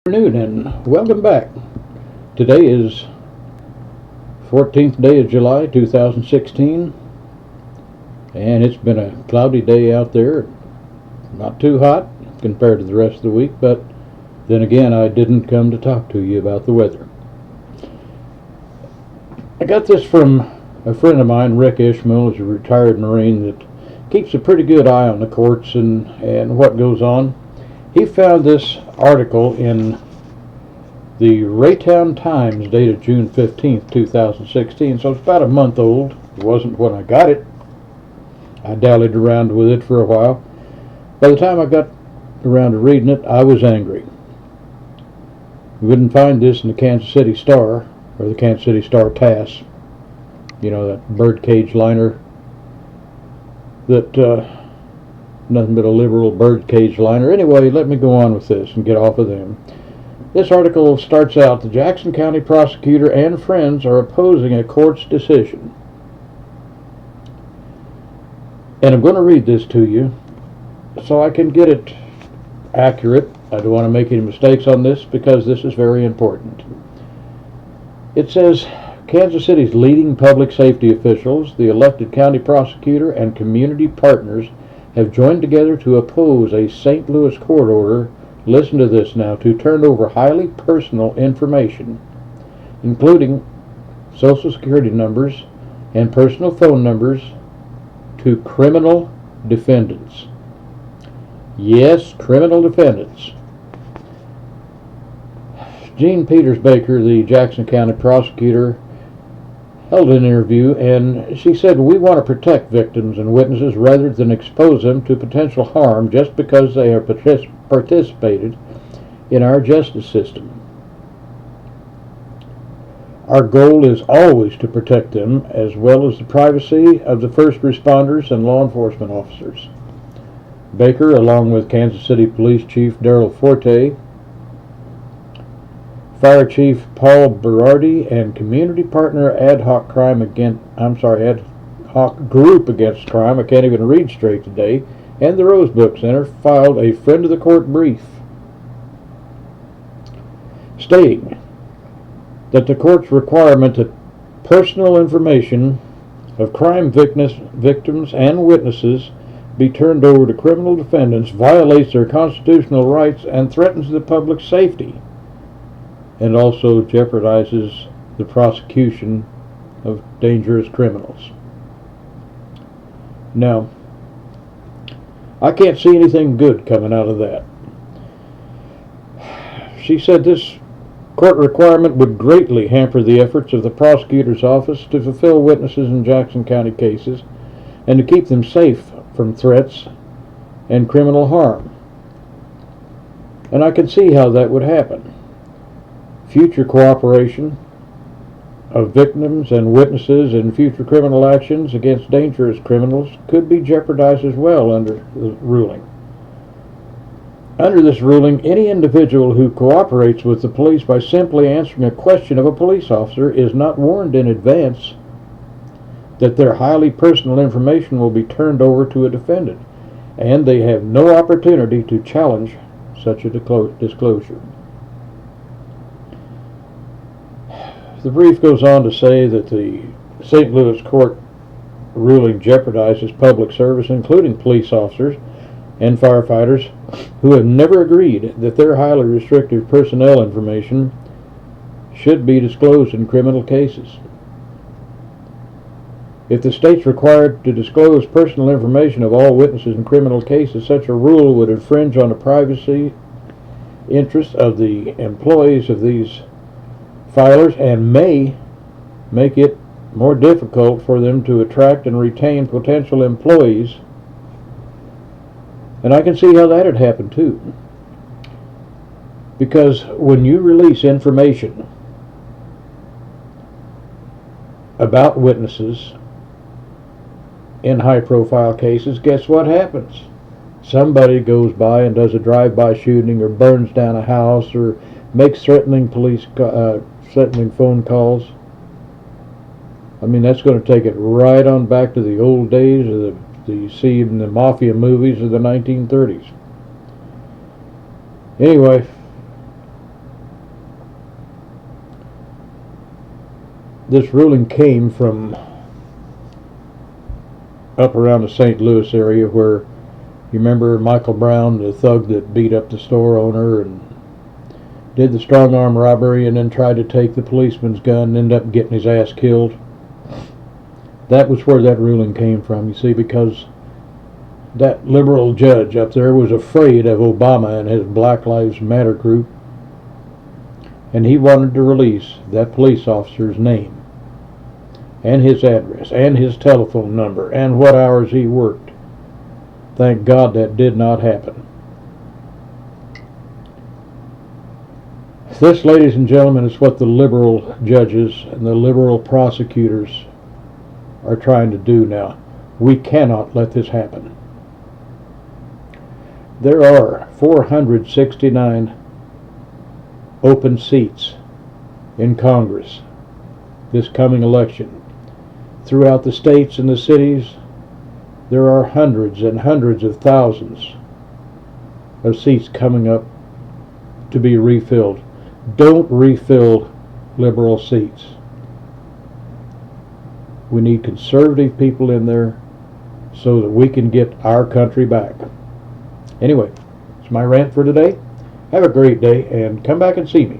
Afternoon and welcome back. Today is 14th day of July 2016 and it's been a cloudy day out there. Not too hot compared to the rest of the week, but then again I didn't come to talk to you about the weather. I got this from a friend of mine, Rick Ishmael, is a retired Marine that keeps a pretty good eye on the courts and what goes on. He found this article in the Raytown Times dated June 15th, 2016, so it's about a month old. It wasn't when I got it. I dallied around with it for a while. By the time I got around to reading it, I was angry. You wouldn't find this in the Kansas City Star, or the Kansas City Star TASS. You know, that birdcage liner that nothing but a liberal birdcage liner. Anyway, let me go on with this and get off of them. This article starts out, the Jackson County prosecutor and friends are opposing a court's decision. And I'm going to read this to you so I can get it accurate. I don't want to make any mistakes on this because this is very important. It says, Kansas City's leading public safety officials, the elected county prosecutor, and community partners have joined together to oppose a St. Louis court order, listen to this now, to turn over highly personal information, including social security numbers and personal phone numbers, to criminal defendants. Yes, criminal defendants. Jean Peters Baker, the Jackson County prosecutor, held an interview, and she said, we want to protect victims and witnesses rather than expose them to potential harm just because they have participated in our justice system. Our goal is always to protect them as well as the privacy of the first responders and law enforcement officers. Baker, along with Kansas City Police Chief Darrell Forte, Fire Chief Paul Berardi, and community partner Ad Hoc Group Against Crime, I can't even read straight today, and the Rosebook Center filed a friend of the court brief stating that the court's requirement that personal information of crime victims and witnesses be turned over to criminal defendants violates their constitutional rights and threatens the public's safety, and also jeopardizes the prosecution of dangerous criminals. Now, I can't see anything good coming out of that. She said this court requirement would greatly hamper the efforts of the prosecutor's office to fulfill witnesses in Jackson County cases and to keep them safe from threats and criminal harm. And I can see how that would happen. Future cooperation of victims and witnesses in future criminal actions against dangerous criminals could be jeopardized as well under the ruling. Under this ruling, any individual who cooperates with the police by simply answering a question of a police officer is not warned in advance that their highly personal information will be turned over to a defendant, and they have no opportunity to challenge such a disclosure. The brief goes on to say that the St. Louis court ruling jeopardizes public service, including police officers and firefighters who have never agreed that their highly restrictive personnel information should be disclosed in criminal cases. If the state's required to disclose personal information of all witnesses in criminal cases, such a rule would infringe on the privacy interests of the employees of these filers and may make it more difficult for them to attract and retain potential employees. And I can see how that would happen too. Because when you release information about witnesses in high-profile cases, guess what happens? Somebody goes by and does a drive-by shooting or burns down a house or makes threatening phone calls. I mean, that's going to take it right on back to the old days of the see in the mafia movies of the 1930s. Anyway, This ruling came from up around the St. Louis area, where you remember Michael Brown, the thug that beat up the store owner and did the strong arm robbery and then tried to take the policeman's gun and ended up getting his ass killed. That was where that ruling came from, you see, because that liberal judge up there was afraid of Obama and his Black Lives Matter group, and he wanted to release that police officer's name and his address and his telephone number and what hours he worked. Thank God that did not happen. This, ladies and gentlemen, is what the liberal judges and the liberal prosecutors are trying to do now. We cannot let this happen. There are 469 open seats in Congress this coming election. Throughout the states and the cities, there are hundreds and hundreds of thousands of seats coming up to be refilled. Don't refill liberal seats. We need conservative people in there so that we can get our country back. Anyway, it's my rant for today. Have a great day and come back and see me.